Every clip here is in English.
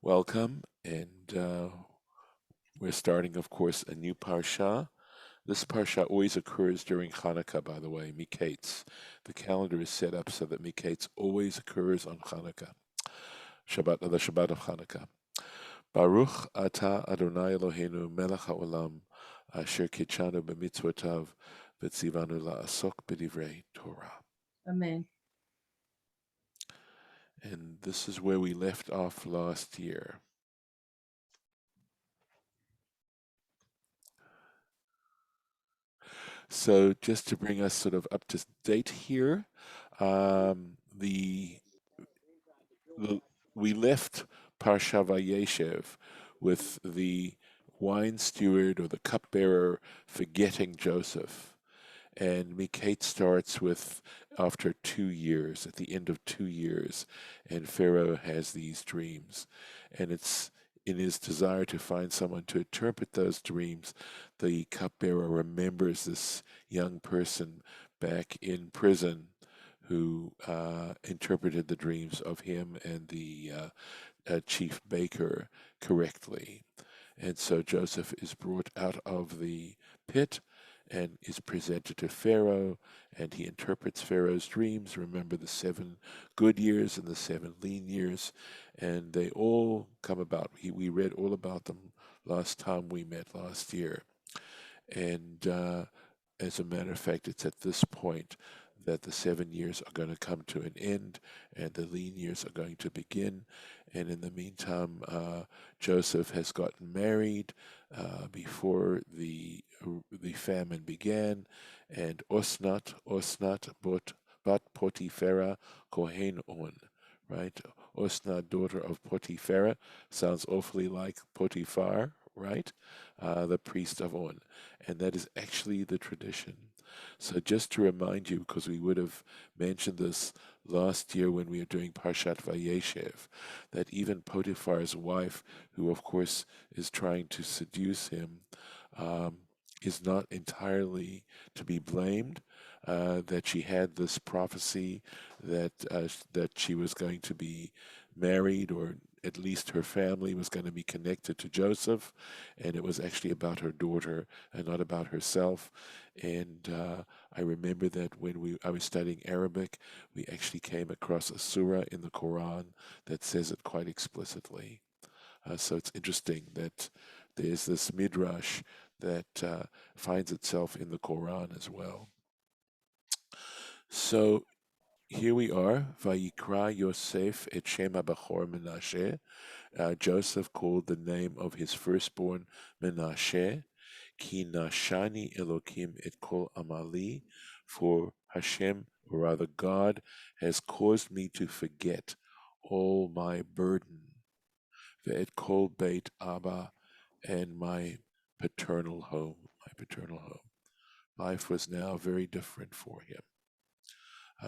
Welcome, and we're starting, of course, a new parsha. This parsha always occurs during Hanukkah, by the way, Miketz. The calendar is set up so that Miketz always occurs on Hanukkah, the Shabbat of Hanukkah. Baruch atah Adonai Eloheinu melech haolam asher kitshanu b'mitzvotav v'tzivanu la'asok b'divrei Torah. Amen. And this is where we left off last year. So just to bring us sort of up to date here, the we left Parsha Vayeshev with the wine steward or the cupbearer forgetting Joseph. And Miketz starts with after 2 years, at the end of 2 years, and Pharaoh has these dreams. And it's in his desire to find someone to interpret those dreams, the cupbearer remembers this young person back in prison who interpreted the dreams of him and the chief baker correctly. And so Joseph is brought out of the pit and is presented to Pharaoh, and he interprets Pharaoh's dreams. Remember the 7 good years and the 7 lean years, and they all come about. We read all about them last time we met last year. And as a matter of fact, it's at this point that the 7 years are going to come to an end and the lean years are going to begin. And in the meantime, Joseph has gotten married before the famine began, and Osnat bat Potiphera Kohen On, right? Osnat, daughter of Potiphera, sounds awfully like Potiphar, right? The priest of On, and that is actually the tradition. So just to remind you, because we would have mentioned this last year when we were doing Parshat Vayeshev, that even Potiphar's wife, who of course is trying to seduce him, is not entirely to be blamed. That she had this prophecy that she was going to be married, or at least her family was going to be connected to Joseph, and it was actually about her daughter and not about herself. And I remember that when I was studying Arabic, we actually came across a surah in the Quran that says it quite explicitly. So it's interesting that there's this midrash that finds itself in the Quran as well. So here we are, Vayikra Yosef et Shem Bachor Menashe. Joseph called the name of his firstborn Menashe, Ki Nashani Elokim et Kol Amali, for Hashem, or rather God, has caused me to forget all my burden, Ve'et Kol Beit Abba, and my paternal home. Life was now very different for him.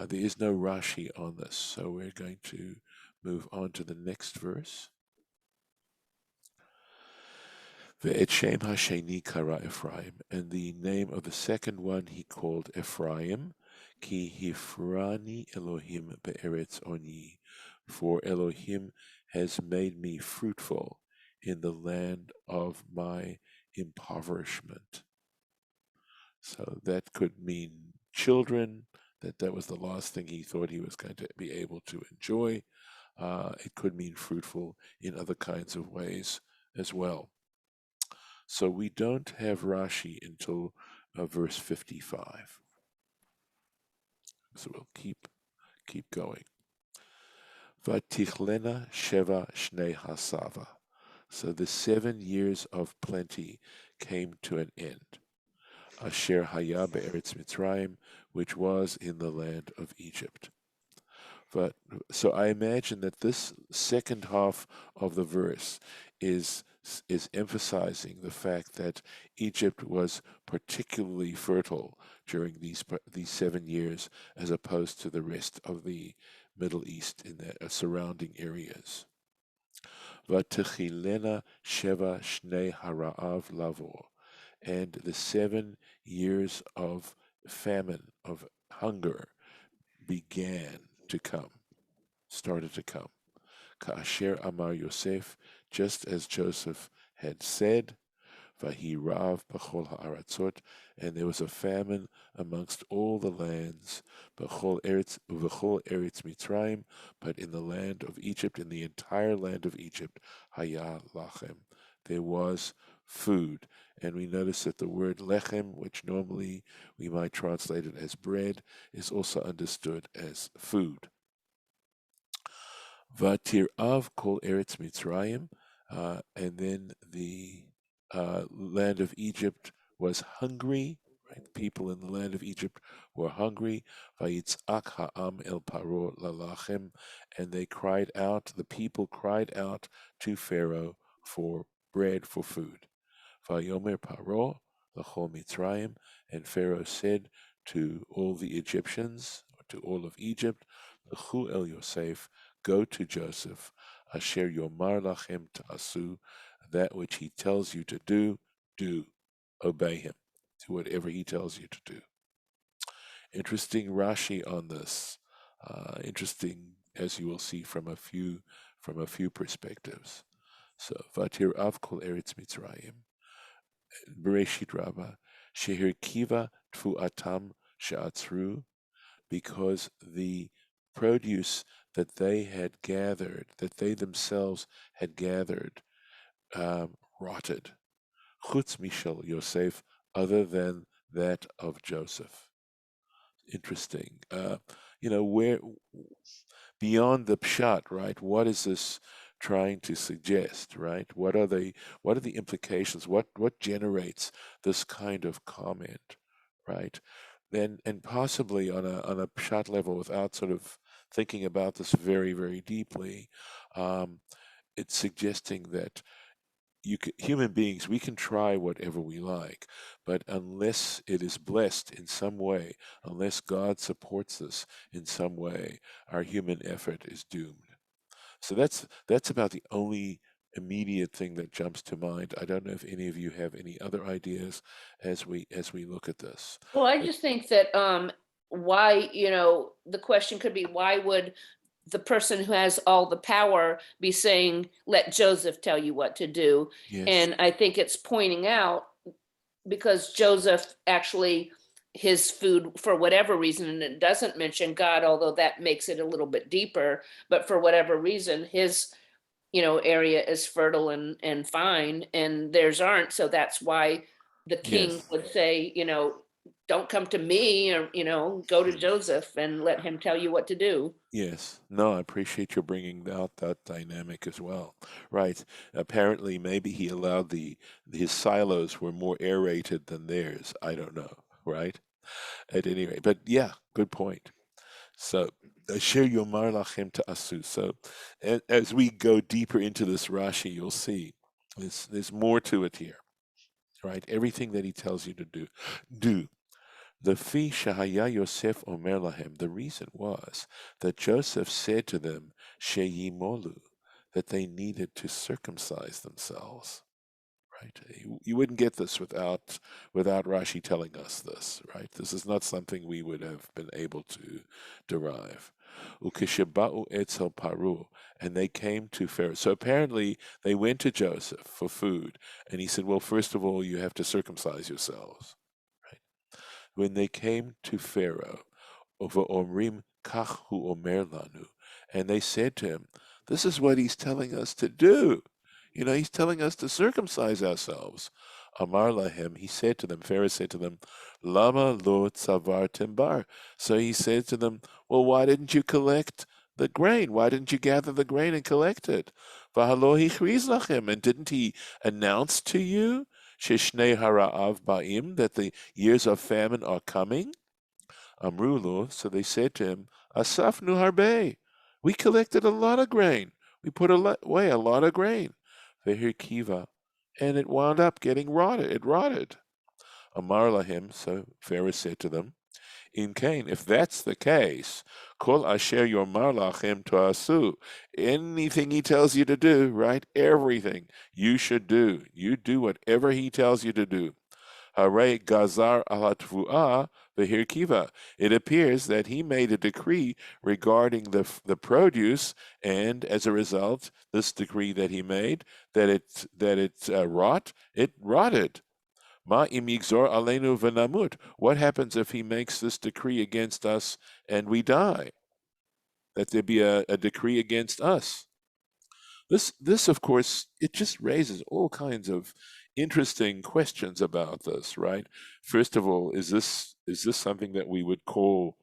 There is no Rashi on this, so we're going to move on to the next verse. Ve'et Shem Hasheni Kara Ephraim, and the name of the second one he called Ephraim, Ki Hifrani Elohim Be'eretz Oni, for Elohim has made me fruitful in the land of my impoverishment. So that could mean children, that was the last thing he thought he was going to be able to enjoy. It could mean fruitful in other kinds of ways as well. So we don't have Rashi until verse 55. So we'll keep going. Vatichlena Sheva Shnei Hasava. So the 7 years of plenty came to an end. Asher Haya Be'eretz Mitzrayim, which was in the land of Egypt. But so I imagine that this second half of the verse is emphasizing the fact that Egypt was particularly fertile during these 7 years, as opposed to the rest of the Middle East in the surrounding areas. Vatechilena Sheva Shnei Hara'av Lavor, and the 7 years of famine, of hunger, started to come. ka'asher amar Yosef, just as Joseph had said. Vahirav b'chol ha'aratzot, and there was a famine amongst all the lands, b'chol eretz Mitzrayim, but in the land of Egypt, in the entire land of Egypt, haya lachem, there was food. And we notice that the word lechem, which normally we might translate it as bread, is also understood as food. Vatirav kol eretz Mitzrayim, and then the land of Egypt was hungry. Right? People in the land of Egypt were hungry. Vayitzak ha'am el paro lalachem, and they cried out. The people cried out to Pharaoh for bread, for food. Vayomer paro lachol Mitzrayim, and Pharaoh said to all the Egyptians, or to all of Egypt, L'chu el Yosef, go to Joseph, asher yomar lachem ta'asu, that which he tells you to do, obey him, do whatever he tells you to do. Interesting Rashi on this, interesting as you will see from a few perspectives. So vatir av kol eretz Mitzrayim, Bereshit Rabbah, sheher kiva tfuatam she'atzru, because the produce that they had gathered, that they themselves had gathered, rotted. Chutz mishel Yosef, other than that of Joseph. Interesting. Where beyond the pshat, right? What is this trying to suggest, right? What are the implications? What generates this kind of comment, right? And possibly on a pshat level, without sort of thinking about this very, very deeply, it's suggesting that human beings, we can try whatever we like, but unless it is blessed in some way, unless God supports us in some way, our human effort is doomed. So that's about the only immediate thing that jumps to mind. I don't know if any of you have any other ideas as we look at this. Well, I just think that why, the question could be, why would the person who has all the power be saying, let Joseph tell you what to do? Yes. And I think it's pointing out, because Joseph actually, his food, for whatever reason, and it doesn't mention God, although that makes it a little bit deeper, but for whatever reason, his area is fertile and fine, and theirs aren't. So that's why the king Yes. would say, don't come to me, or go to Joseph and let him tell you what to do. Yes. No, I appreciate you bringing out that dynamic as well. Right. Apparently, maybe he allowed his silos were more aerated than theirs. I don't know. Right. At any rate, but yeah, good point. So, Asher Yomar Lachem Ta'asu. So, as we go deeper into this Rashi, you'll see there's more to it here. Right. Everything that he tells you to do. The fi shahaya Yosef omer lahem. The reason was that Joseph said to them, sheyimolu, that they needed to circumcise themselves. Right? You wouldn't get this without Rashi telling us this. Right? This is not something we would have been able to derive. Ukisheba'u etzel paru, and they came to Pharaoh. So apparently they went to Joseph for food, and he said, well, first of all, you have to circumcise yourselves. When they came to Pharaoh, over Omrim kach hu omer lanu, and they said to him, this is what he's telling us to do. He's telling us to circumcise ourselves. Amar lahem, Pharaoh said to them, Lama lo tzavartem bar. So he said to them, well, why didn't you collect the grain? Why didn't you gather the grain and collect it? V'halo hichriz lachem, and didn't he announce to you Shishnei hara'av ba'im, that the years of famine are coming? Amrulo, so they said to him, Asafnu harbe, we collected a lot of grain. We put away a lot of grain. Vehir kiva, and it wound up getting rotted. It rotted. Amar lahim, so Pharaoh said to them, in Cain, if that's the case, kol asher yomar lachem to'asu, anything he tells you to do, right? Everything you should do. You do whatever he tells you to do. Hare gazar ala tvu'ah v'hirkiva. It appears that he made a decree regarding the produce, and as a result, this decree that he made, that it rotted. Ma im yigzor aleinu v'namut. What happens if he makes this decree against us and we die? That there be a decree against us. This, of course, it just raises all kinds of interesting questions about this, right? First of all, is this something that we would call,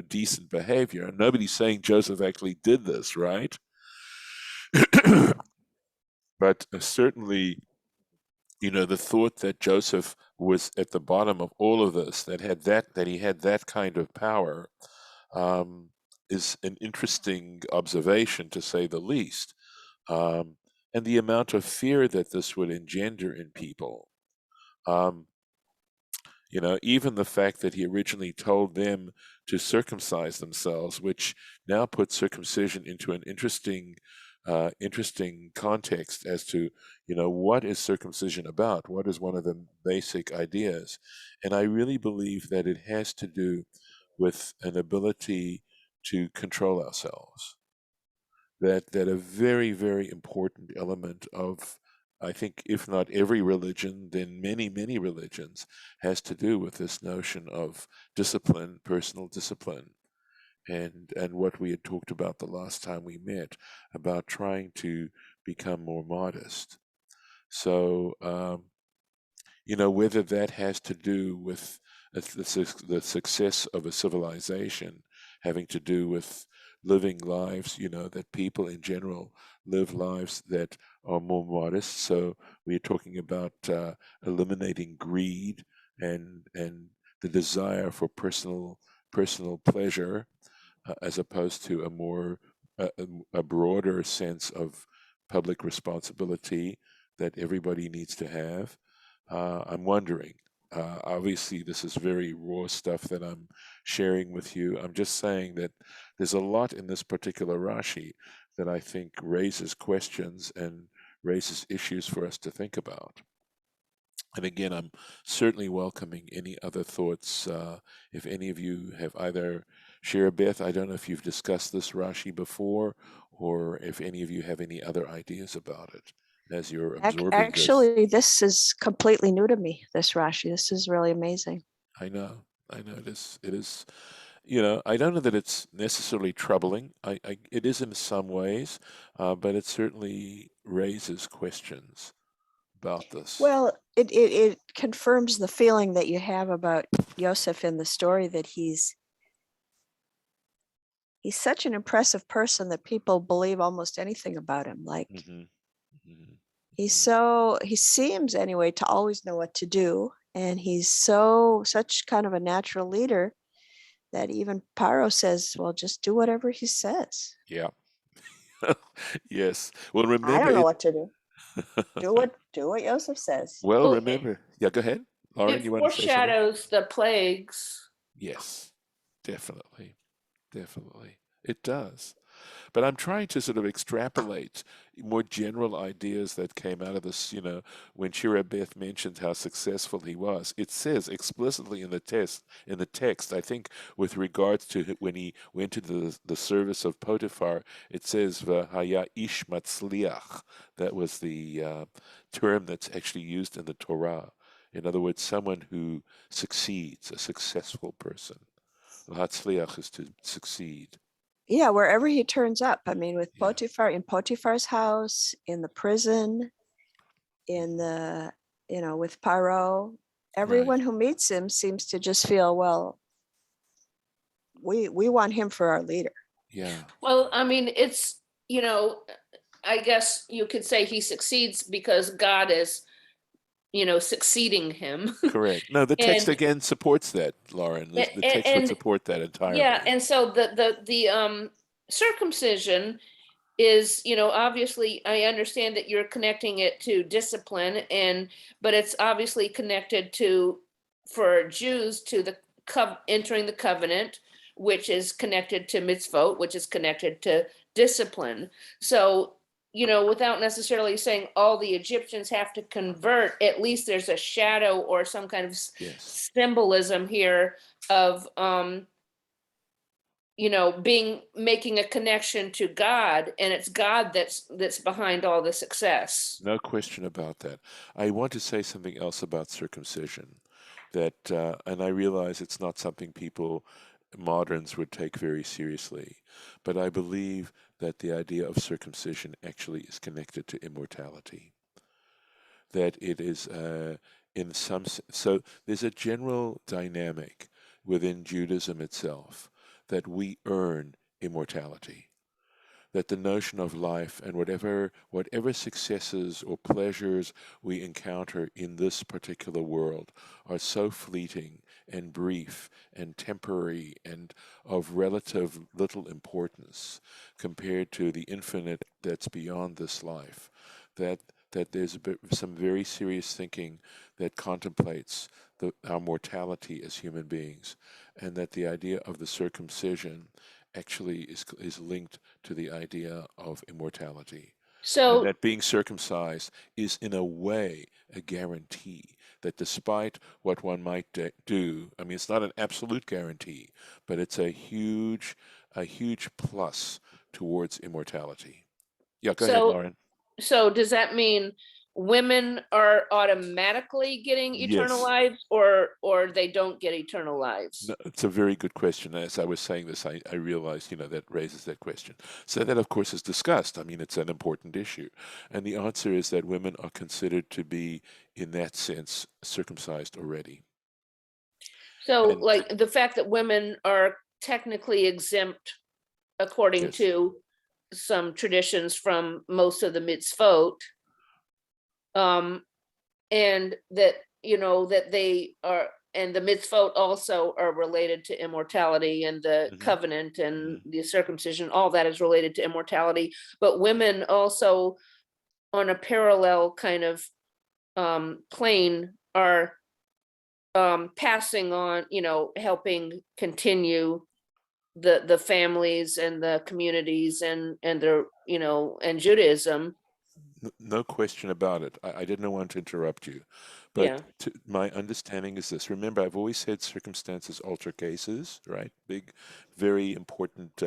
decent behavior? Nobody's saying Joseph actually did this, right? But certainly, the thought that Joseph was at the bottom of all of this, that he had that kind of power, is an interesting observation, to say the least. And the amount of fear that this would engender in people. Um, even the fact that he originally told them to circumcise themselves, which now puts circumcision into an interesting context as to, what is circumcision about? What is one of the basic ideas? And I really believe that it has to do with an ability to control ourselves. That a very, very important element of, I think, if not every religion, then many, many religions, has to do with this notion of discipline, personal discipline, and what we had talked about the last time we met, about trying to become more modest. So, whether that has to do with the success of a civilization, having to do with living lives, that people in general live lives that are more modest. So we're talking about eliminating greed and the desire for personal pleasure, as opposed to a broader sense of public responsibility that everybody needs to have. I'm wondering. Obviously, this is very raw stuff that I'm sharing with you. I'm just saying that there's a lot in this particular Rashi that I think raises questions and raises issues for us to think about. And again, I'm certainly welcoming any other thoughts. If any of you have either Shira Beth, I don't know if you've discussed this Rashi before, or if any of you have any other ideas about it as you're absorbing this. Actually, this is completely new to me, this Rashi. This is really amazing. I know it is. It is. I don't know that it's necessarily troubling. It is in some ways, but it certainly raises questions about this. Well, it confirms the feeling that you have about Yosef in the story, that he's such an impressive person that people believe almost anything about him. Like Mm-hmm. Mm-hmm. he seems anyway to always know what to do, and he's such kind of a natural leader that even Pharaoh says, "Well, just do whatever he says." Yeah. Yes. Well, I remember don't know it. what to do. Do what Yosef says. Well, Well, remember. Yeah, go ahead. Lauren, it you want to say something? foreshadows the plagues. Yes, definitely. Definitely. It does. But I'm trying to sort of extrapolate more general ideas that came out of this, when Shira Beth mentioned how successful he was. It says explicitly in the text, I think, with regards to when he went to the service of Potiphar, it says V'haya ish matzliach. That was the term that's actually used in the Torah. In other words, someone who succeeds, a successful person. Hatzliach is to succeed. Yeah, wherever he turns up. I mean, with Yeah. Potiphar, in Potiphar's house, in the prison, in the, with Pharaoh, everyone Right. who meets him seems to just feel, well, we want him for our leader. Yeah. Well, I mean, it's, I guess you could say he succeeds because God is, succeeding him. Correct. No, the text and again supports that, Lauren. The text would and support that yeah, entirely. and so the circumcision is, obviously I understand that you're connecting it to discipline, but it's obviously connected to, for Jews, to the entering the covenant, which is connected to mitzvot, which is connected to discipline. So without necessarily saying all the Egyptians have to convert, at least there's a shadow or some kind of Yes. symbolism here of, making a connection to God, and it's God that's behind all the success. No question about that. I want to say something else about circumcision that, and I realize it's not something people, moderns, would take very seriously, but I believe that the idea of circumcision actually is connected to immortality. That it is, so there's a general dynamic within Judaism itself that we earn immortality, that the notion of life and whatever successes or pleasures we encounter in this particular world are so fleeting and brief and temporary and of relative little importance compared to the infinite that's beyond this life, that there's some very serious thinking that contemplates our mortality as human beings, and that the idea of the circumcision actually is linked to the idea of immortality. And So that being circumcised is, in a way, a guarantee that despite what one might do, I mean, it's not an absolute guarantee, but it's a huge plus towards immortality. Yeah, go ahead, so Lauren. so does that mean women are automatically getting eternal Yes. lives, or they don't get eternal lives? No, it's a very good question. As I was saying this, I realized, that raises that question. So that, of course, is discussed. I mean, it's an important issue. And the answer is that women are considered to be, in that sense, circumcised already. So And like the fact that women are technically exempt according yes, to some traditions from most of the mitzvot, um, and that, that they are, and the mitzvot also are related to immortality, and the hmm covenant and hmm the circumcision, all that is related to immortality. But women also, on a parallel kind of plane, are passing on, helping continue the families and the communities and their, and Judaism. no question about it. I didn't want to interrupt you, but Yeah. my understanding is this. Remember, I've always said circumstances alter cases, right? Big, very important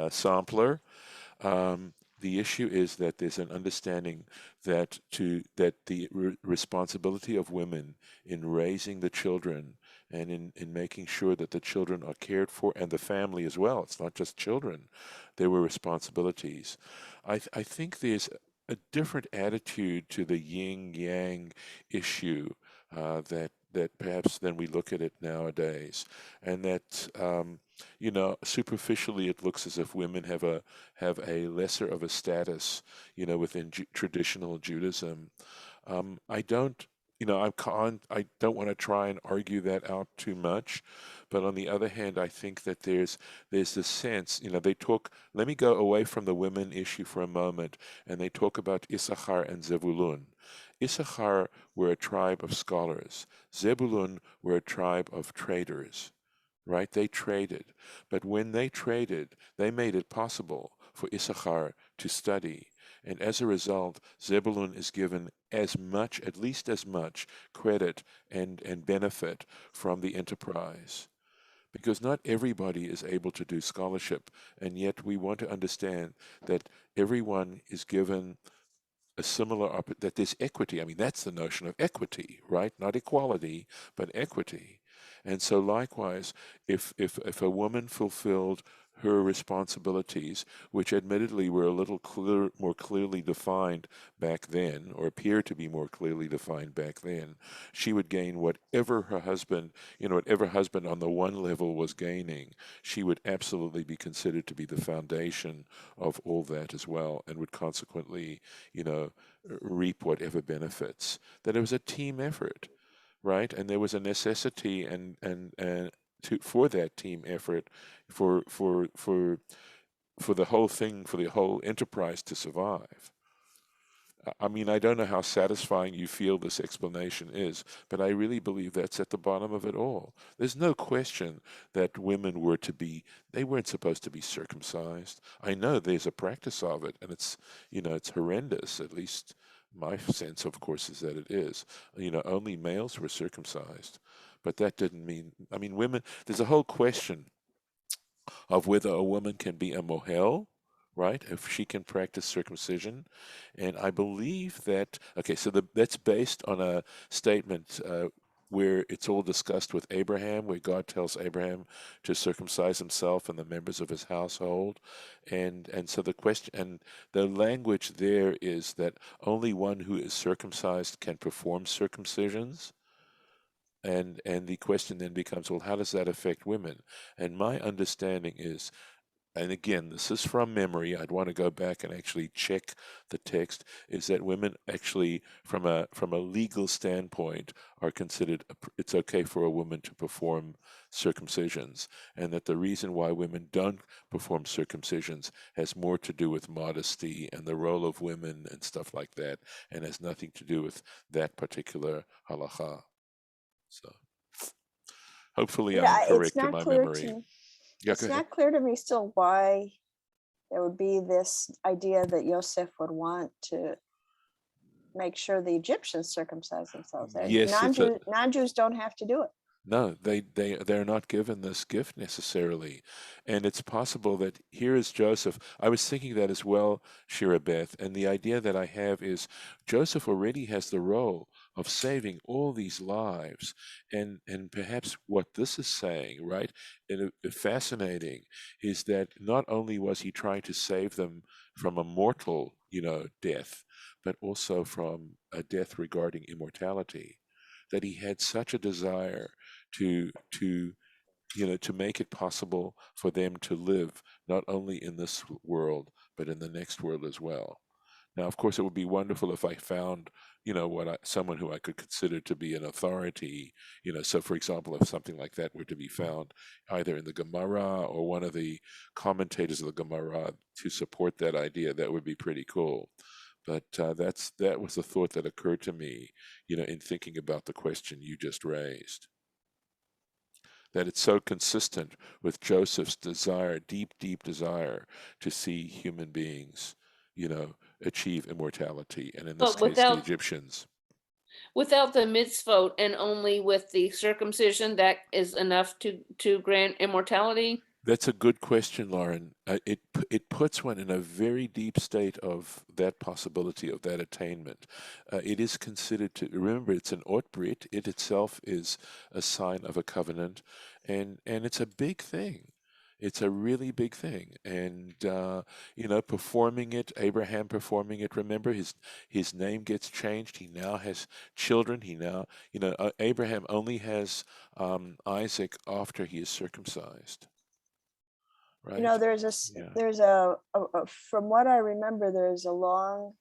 sampler. The issue is that there's an understanding that the responsibility of women in raising the children and in making sure that the children are cared for, and the family as well. It's not just children. There were responsibilities. I think there's a different attitude to the yin yang issue, that perhaps than we look at it nowadays, and that, superficially it looks as if women have a lesser of a status, within traditional Judaism. I don't, I don't want to try and argue that out too much, but on the other hand, I think that there's this sense, they talk. Let me go away from the women issue for a moment, and they talk about Issachar and Zebulun. Issachar were a tribe of scholars. Zebulun were a tribe of traders, right? They traded. But when they traded, they made it possible for Issachar to study. And as a result, Zebulun is given as much, at least as much, credit and benefit from the enterprise. Because not everybody is able to do scholarship, and yet we want to understand that everyone is given a similar that there's equity. I mean, that's the notion of equity, right? Not equality, but equity. And so likewise, if a woman fulfilled her responsibilities, which admittedly were a little more clearly defined back then, or appear to be more clearly defined back then, she would gain whatever her husband, whatever husband on the one level was gaining, she would absolutely be considered to be the foundation of all that as well, and would consequently, you know, reap whatever benefits. That it was a team effort, right? And there was a necessity and for that team effort, for for the whole thing, for the whole enterprise to survive. I mean, I don't know how satisfying you feel this explanation is, but I really believe that's at the bottom of it all. There's no question that women were to be, they weren't supposed to be circumcised. I know there's a practice of it, and it's, it's horrendous. At least my sense, of course, is that it is. Only males were circumcised. But that didn't mean, I mean, women, there's a whole question of whether a woman can be a mohel, right? If she can practice circumcision. And I believe that, okay, so that's based on a statement where it's all discussed with Abraham, where God tells Abraham to circumcise himself and the members of his household. And so the question, and the language there is that only one who is circumcised can perform circumcisions. And the question then becomes, well, how does that affect women? And my understanding is, and again, this is from memory, I'd want to go back and actually check the text, is that women actually, from a legal standpoint, are considered, it's okay for a woman to perform circumcisions, and that the reason why women don't perform circumcisions has more to do with modesty and the role of women and stuff like that, and has nothing to do with that particular halacha. So hopefully I am Yeah, it's correct in not my clear to memory. me. Yeah, go It's ahead. not clear to me still why there would be this idea that Yosef would want to make sure the Egyptians circumcise themselves. Yes, it's a Non-Jews don't have to do it. no, they're not given this gift necessarily. And it's possible that here is Joseph. I was thinking that as well, Shira Beth, and the idea that I have is Joseph already has the role of saving all these lives. And perhaps what this is saying, right, and fascinating, is that not only was he trying to save them from a mortal, death, but also from a death regarding immortality, that he had such a desire to to make it possible for them to live not only in this world but in the next world as well. Now, of course, it would be wonderful if I found, someone who I could consider to be an authority. So for example, if something like that were to be found either in the Gemara or one of the commentators of the Gemara to support that idea, that would be pretty cool. But that was the thought that occurred to me, in thinking about the question you just raised, that it's so consistent with Joseph's desire, deep, deep desire to see human beings, achieve immortality, and in this But case, the without Egyptians. the mitzvot and only with the circumcision, that is enough to grant immortality? That's a good question, Lauren. It puts one in a very deep state of that possibility of that attainment. It is considered to remember it's an ot brit. It itself is a sign of a covenant, and it's a big thing. It's a really big thing, and performing it, Abraham performing it. Remember, his name gets changed. He now has children. He now, Abraham only has Isaac after he is circumcised, right? There's Yeah. from what I remember, there's a long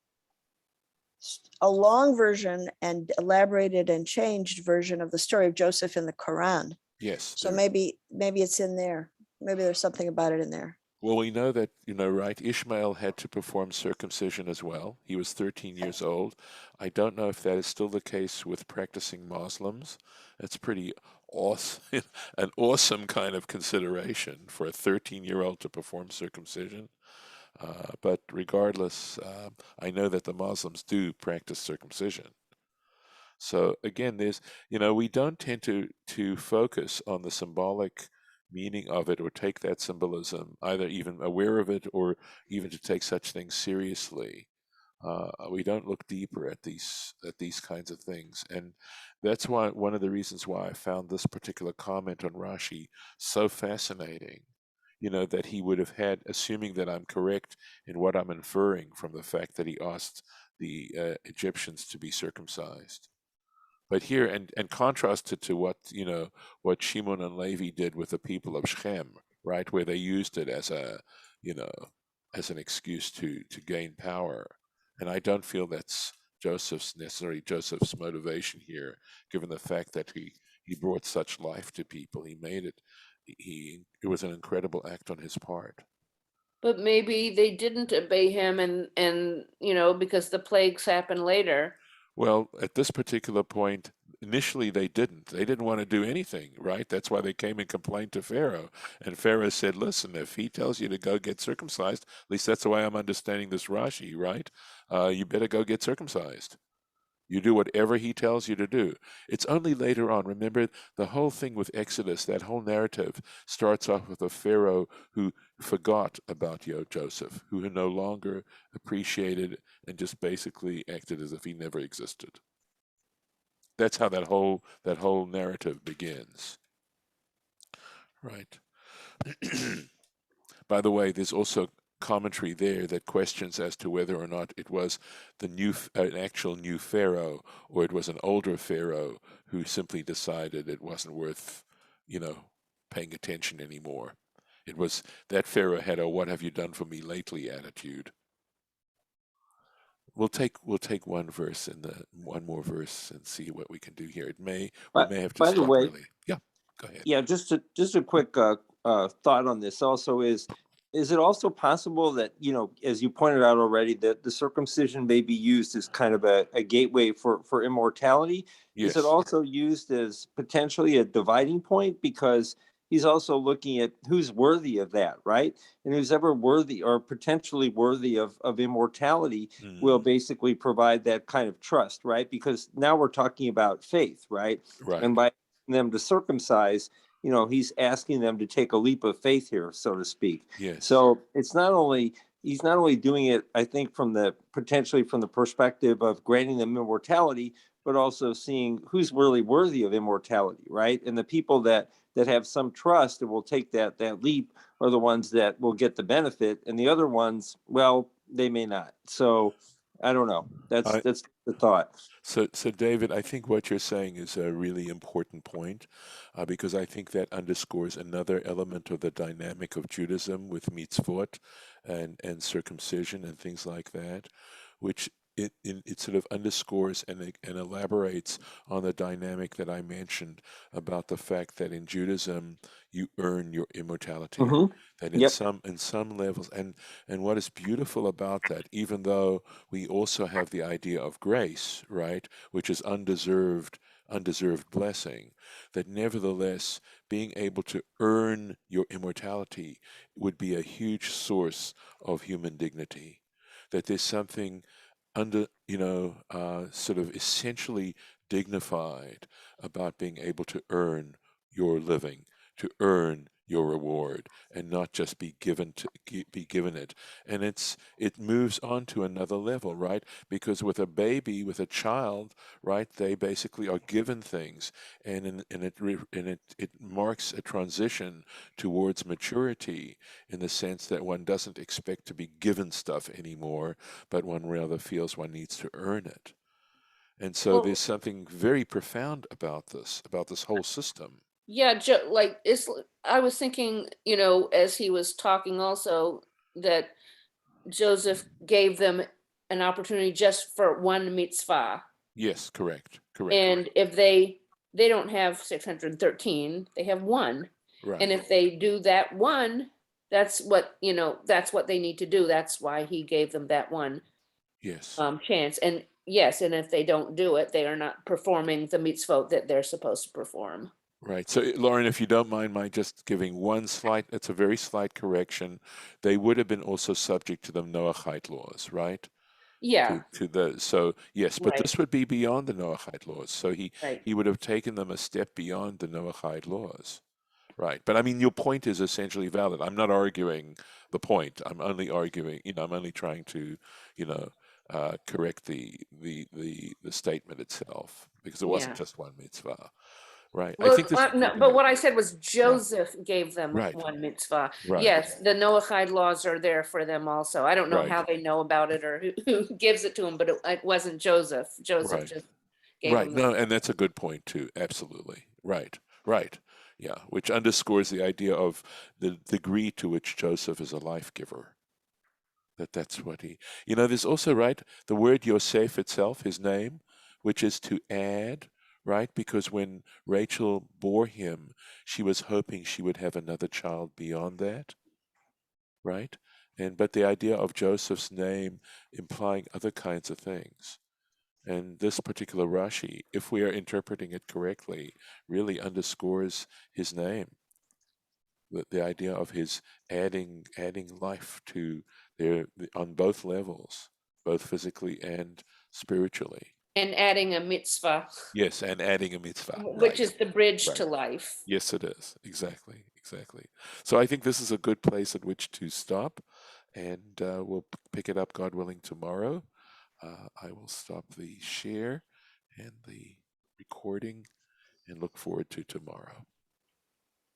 version and elaborated and changed version of the story of Joseph in the Quran. Yes. So maybe it's in there. Maybe there's something about it in there. Well, we know that, right, Ishmael had to perform circumcision as well. He was 13 years old. I don't know if that is still the case with practicing Muslims. That's pretty awesome, an awesome kind of consideration for a 13-year-old to perform circumcision. But regardless, I know that the Muslims do practice circumcision. So again, we don't tend to focus on the symbolic meaning of it or take that symbolism, either even aware of it or even to take such things seriously. We don't look deeper at these kinds of things, and that's why one of the reasons why I found this particular comment on Rashi so fascinating. That he would have had, assuming that I'm correct in what I'm inferring from the fact that he asked the Egyptians to be circumcised. But here, and contrasted to what Shimon and Levi did with the people of Shechem, right, where they used it as you know, as an excuse to gain power. And I don't feel that's necessarily Joseph's motivation here, given the fact that he brought such life to people. He made it. It was an incredible act on his part. But maybe they didn't obey him and because the plagues happened later. Well, at this particular point, initially they didn't. They didn't want to do anything, right? That's why they came and complained to Pharaoh. And Pharaoh said, listen, if he tells you to go get circumcised, at least that's the way I'm understanding this Rashi, right? You better go get circumcised. You do whatever he tells you to do. It's only later on. Remember, the whole thing with Exodus, that whole narrative starts off with a Pharaoh who forgot about Joseph, who no longer appreciated and just basically acted as if he never existed. That's how that whole narrative begins. Right. By the way, there's also commentary there that questions as to whether or not it was an actual new Pharaoh, or it was an older Pharaoh who simply decided it wasn't worth, you know, paying attention anymore. It was that Pharaoh had a "What have you done for me lately" attitude. We'll take one more verse and see what we can do here. We But may have to by the stop way, early. Yeah, go ahead. yeah, just a quick thought on this. Also, is it also possible that, as you pointed out already, that the circumcision may be used as kind of a gateway for immortality? Is it Yes. also used as potentially a dividing point, because he's also looking at who's worthy of that, right? And who's ever worthy or potentially worthy of immortality will Mm, basically provide that kind of trust, right? Because now we're talking about faith, right? right. And by them to circumcise, he's asking them to take a leap of faith here, so to speak. Yes. So it's not only he's not only doing it, I think, potentially from the perspective of granting them immortality, but also seeing who's really worthy of immortality, right? And the people that have some trust and will take that leap are the ones that will get the benefit, and the other ones, well, they may not. So I don't know. I, That's the thought. So, David, I think what you're saying is a really important point, because I think that underscores another element of the dynamic of Judaism with mitzvot and circumcision and things like that, which it sort of underscores and elaborates on the dynamic that I mentioned about the fact that in Judaism you earn your immortality. Mm-hmm. That in Yep. some levels, and what is beautiful about that, even though we also have the idea of grace, right, which is undeserved blessing, that nevertheless being able to earn your immortality would be a huge source of human dignity. That there's something sort of essentially dignified about being able to earn your living, to earn your reward, and not just be given it. And it moves on to another level, right? Because with a baby, with a child, right, they basically are given things, and it marks a transition towards maturity, in the sense that one doesn't expect to be given stuff anymore, but one rather feels one needs to earn it. And so Well, there's something very profound about this whole system. yeah, like I was thinking, as he was talking also, that Joseph gave them an opportunity just for one mitzvah. Yes, correct, correct. And if they don't have 613, they have one. And Right. if they do that one, that's what they need to do. That's why he gave them that one Yes. chance. And yes, and if they don't do it, they are not performing the mitzvot that they're supposed to perform. Right. So, Lauren, if you don't mind my just giving it's a very slight correction. They would have been also subject to the Noahide laws, right? Yeah, So yes, but right, this would be beyond the Noahide laws. So right. he would have taken them a step beyond the Noahide laws. Right. But I mean, your point is essentially valid. I'm not arguing the point. I'm only arguing, I'm only trying to, you know, correct the statement itself, because it wasn't Yeah. just one mitzvah. Right. I Well, think this, no, go but ahead. what I said was Yeah. Joseph gave them Right. one mitzvah. Right. Yes, the Noahide laws are there for them also. I don't know Right. how they know about it or who gives it to them, but it wasn't Joseph. Joseph Right. just gave Right. them the. No, and that's a good point too. Absolutely. Right. Right. Yeah. Which underscores the idea of the degree to which Joseph is a life giver. That's what there's also, right, the word Yosef itself, his name, which is to add, right? Because when Rachel bore him, she was hoping she would have another child beyond that, right? but the idea of Joseph's name implying other kinds of things. And this particular Rashi, if we are interpreting it correctly, really underscores his name. The idea of his adding life to on both levels, both physically and spiritually. And adding a mitzvah, Yes, and adding a mitzvah. which Right. is the bridge to Right. life. Yes, it is. Exactly. Exactly. So I think this is a good place at which to stop, and we'll pick it up, God willing, tomorrow. I will stop the share and the recording and look forward to tomorrow.